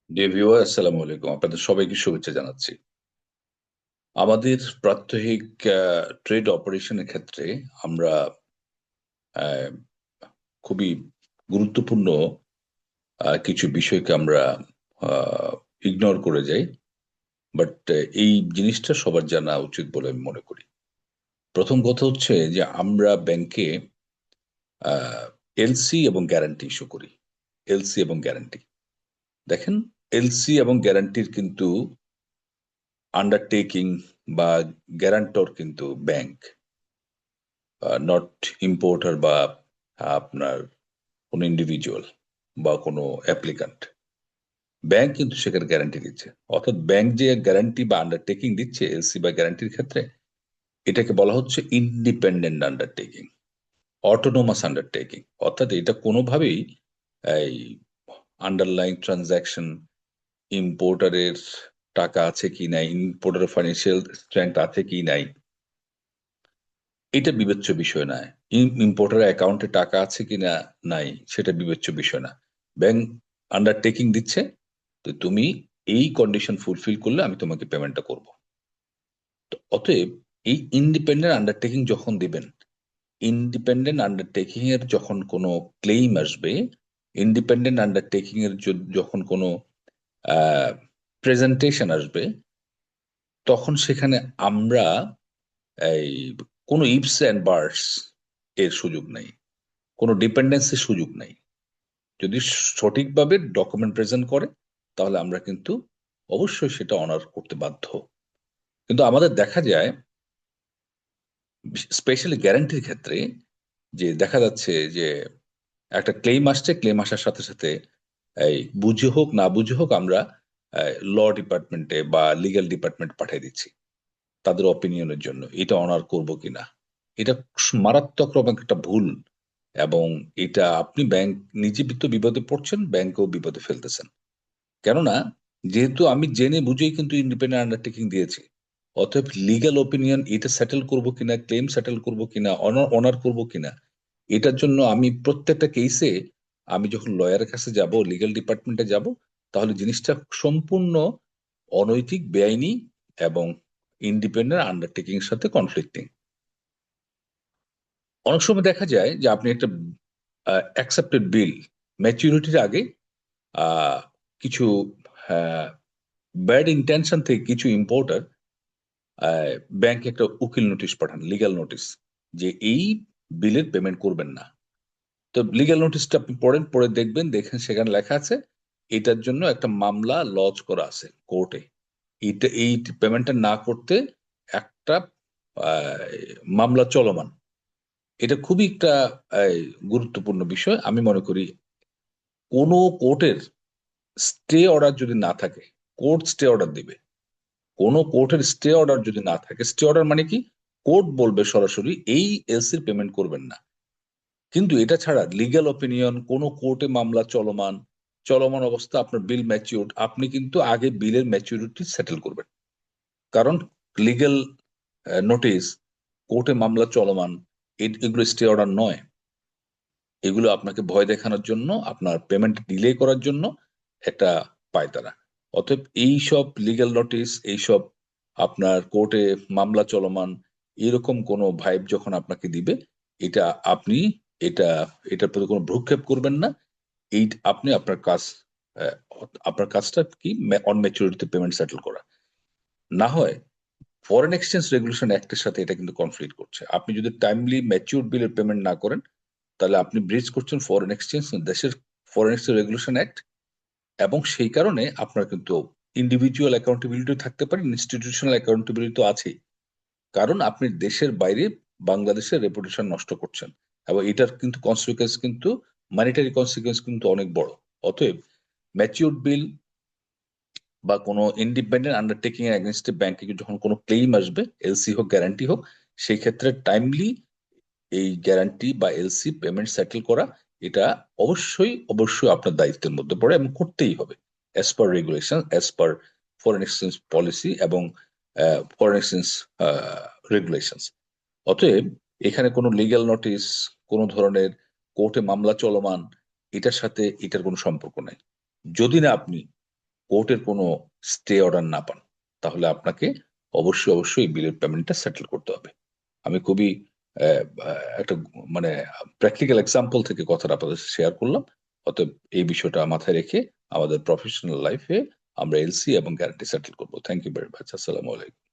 Dear viewer, আসসালামু আলাইকুম। আপনাদের সবাইকে শুভেচ্ছা জানাচ্ছি। আমাদের প্রাত্যহিক ট্রেড অপারেশনের ক্ষেত্রে আমরা আহ, খুবই গুরুত্বপূর্ণ কিছু বিষয়কে আমরা ইগনোর করে যাই। বাট এই জিনিসটা সবার জানা উচিত বলে আমি মনে করি। প্রথম কথা হচ্ছে যে আমরা ব্যাংকে এলসি এবং গ্যারান্টি ইস্যু করি। এলসি এবং গ্যারান্টি, দেখেন, এলসি এবং গ্যারান্টির কিন্তু আন্ডারটেকিং বা গ্যারান্টর কিন্তু ব্যাংক, নট ইম্পোর্টার বা আপনার কোনো ইন্ডিভিজুয়াল বা কোনো অ্যাপ্লিকান্ট। ব্যাংক কিন্তু সেখানে গ্যারান্টি দিচ্ছে, অর্থাৎ ব্যাংক যে গ্যারান্টি বা আন্ডারটেকিং দিচ্ছে এলসি বা গ্যারান্টির ক্ষেত্রে, এটাকে বলা হচ্ছে ইন্ডিপেন্ডেন্ট আন্ডারটেকিং, অটোনোমাস আন্ডারটেকিং। অর্থাৎ এটা কোনোভাবেই এই আন্ডারলাইং ট্রানজাকশন, ইম্পোর্টারের টাকা আছে কি নাই, ইম্পোর্টারের ফাইন্যান্সিয়াল স্ট্রেংথ আছে কি নাই, এটা বিবেচ্য বিষয় নয়। ইম্পোর্টার অ্যাকাউন্টে টাকা আছে কিনা নাই, সেটা বিবেচ্য বিষয় না। ব্যাংক আন্ডারটেকিং দিচ্ছে, তো তুমি এই কন্ডিশন ফুলফিল করলে আমি তোমাকে পেমেন্টটা করব। তো অতএব এই ইন্ডিপেন্ডেন্ট আন্ডারটেকিং যখন দিবেন, ইন্ডিপেন্ডেন্ট আন্ডারটেকিং এর যখন কোনো ক্লেইম আসবে, ইন্ডিপেন্ডেন্ট আন্ডারটেকিং এর যখন কোনো প্রেজেন্টেশন আসবে, তখন সেখানে আমরা এই কোনো ইফস অ্যান্ড বার্ডস এর সুযোগ নাই, কোনো ডিপেন্ডেন্সির সুযোগ নাই। যদি সঠিকভাবে ডকুমেন্ট প্রেজেন্ট করে, তাহলে আমরা কিন্তু অবশ্যই সেটা অনার করতে বাধ্য। কিন্তু আমাদের দেখা যায়, স্পেশালি গ্যারান্টির ক্ষেত্রে, যে দেখা যাচ্ছে যে একটা ক্লেম আসছে, ক্লেম আসার সাথে সাথে এই বুঝে হোক না বুঝে হোক আমরা ল ডিপার্টমেন্টে বা লিগ্যাল ডিপার্টমেন্ট পাঠিয়ে দিচ্ছি তাদের অপিনিয়নের জন্য এটা অনার করব কিনা। এটা মারাত্মক রকম একটা ভুল। এবং এটা আপনি ব্যাংক নিজে তো বিপদে পড়ছেন, ব্যাংকেও বিপদে ফেলতেছেন। কেননা যেহেতু আমি জেনে বুঝেই কিন্তু ইন্ডিপেন্ডেন্ট আন্ডারটেকিং দিয়েছি, অতএব লিগ্যাল ওপিনিয়ন এটা সেটেল করব কিনা, ক্লেম সেটেল করব কিনা, অনার করব কিনা, এটার জন্য আমি প্রত্যেকটা কেসে আমি যখন লয়ারের কাছে যাব, লিগ্যাল ডিপার্টমেন্টে যাব, তাহলে জিনিসটা সম্পূর্ণ অনৈতিক, বেআইনি এবং ইন্ডিপেন্ডেন্ট আন্ডারটেকিং এর সাথে কনফ্লিক্টিং। অনেক সময় দেখা যায় যে আপনি একটা অ্যাকসেপ্টেড বিল ম্যাচুরিটির আগে আহ, কিছু ব্যাড ইন্টেনশন থেকে কিছু ইম্পোর্টার ব্যাংকে একটা উকিল নোটিশ পাঠান, লিগ্যাল নোটিশ, যে এই বিলের পেমেন্ট করবেন না। তো লিগ্যাল নোটিশটা আপনি পড়েন, পড়ে দেখবেন, দেখেন সেখানে লেখা আছে এটার জন্য একটা মামলা লজ করা আছে কোর্টে। এই পেমেন্টটা না করতে একটা আহ, মামলা চলমান। এটা খুবই একটা গুরুত্বপূর্ণ বিষয় আমি মনে করি। কোনো কোর্টের স্টে অর্ডার যদি না থাকে, কোর্ট স্টে অর্ডার দিবে। কোনো কোর্টের স্টে অর্ডার যদি না থাকে, স্টে অর্ডার মানে কি, কোর্ট বলবে সরাসরি এই এলসির পেমেন্ট করবেন না। কিন্তু এটা ছাড়া লিগ্যাল অপিনিয়ন, কোন কোর্টে মামলা চলমান, চলমান অবস্থা আপনার বিল ম্যাচিউরড, আপনি কিন্তু আগে বিলের ম্যাচিউরিটি সেটেল করবেন। কারণ লিগ্যাল নোটিশ, কোর্টে মামলা চলমান, এগুলো স্টে অর্ডার নয়। এগুলো আপনাকে ভয় দেখানোর জন্য, আপনার পেমেন্ট ডিলে করার জন্য একটা পায়তারা। অতএব এইসব লিগ্যাল নোটিশ, এইসব আপনার কোর্টে মামলা চলমান, এরকম কোনো ভাইব যখন আপনাকে দিবে, এটা আপনি এটা এটার প্রতি কোনো ভ্রুক্ষেপ করবেন না। এই আপনি আপনার কাজ, আহ, আপনার কাজটা কি, অন ম্যাচুরিটিতে পেমেন্ট সেটেল করা। না হয় ফরেন এক্সচেঞ্জ রেগুলেশন অ্যাক্টের সাথে এটা কিন্তু কনফ্লিক্ট করছে। আপনি যদি টাইমলি ম্যাচিউর বিলের পেমেন্ট না করেন, তাহলে আপনি ব্রিজ করছেন ফরেন এক্সচেঞ্জ, দেশের ফরেন এক্সচেঞ্জ রেগুলেশন অ্যাক্ট। এবং সেই কারণে আপনার কিন্তু ইন্ডিভিজুয়াল অ্যাকাউন্টেবিলিটি থাকতে পারে, ইনস্টিটিউশনাল অ্যাকাউন্টেবিলিটি তো আছেই। কারণ আপনি দেশের বাইরে বাংলাদেশের রেপুটেশন নষ্ট করছেন, এবং এটার কিন্তু কনসিকুয়েন্স কিন্তু, মানিটারি কনসিকুয়েন্স কিন্তু অনেক বড়। অতএব ম্যাচিউরড বিল বা কোনো ইন্ডিপেন্ডেন্ট আন্ডারটেকিং এর এগেনস্টে ব্যাংকে যখন কোনো ক্লেম আসবে, এলসি হোক গ্যারান্টি হোক, সেই ক্ষেত্রে টাইমলি এই গ্যারান্টি বা এলসি পেমেন্ট সেটেল করা, এটা অবশ্যই অবশ্যই আপনার দায়িত্বের মধ্যে পড়ে এবং করতেই হবে, as per regulation, as per foreign exchange policy এবং ফরেন এক্সচেঞ্জ রেগুলেশন। অতএব এখানে কোনো লিগ্যাল নোটিশ, কোনো ধরনের কোর্টে মামলা চলমান, এটার সাথে এটার কোনো সম্পর্ক নাই। যদি না আপনি কোর্টের কোনো স্টে অর্ডার না পান, তাহলে আপনাকে অবশ্যই অবশ্যই এই বিলের পেমেন্টটা সেটেল করতে হবে। আমি খুবই একটা মানে প্র্যাকটিক্যাল এক্সাম্পল থেকে কথাটা আপনাদের শেয়ার করলাম। অতএব এই বিষয়টা মাথায় রেখে আমাদের প্রফেশনাল লাইফে আমরা এলসি এবং গ্যারান্টি সেটেল করবো। Thank you very much. আসসালামু আলাইকুম।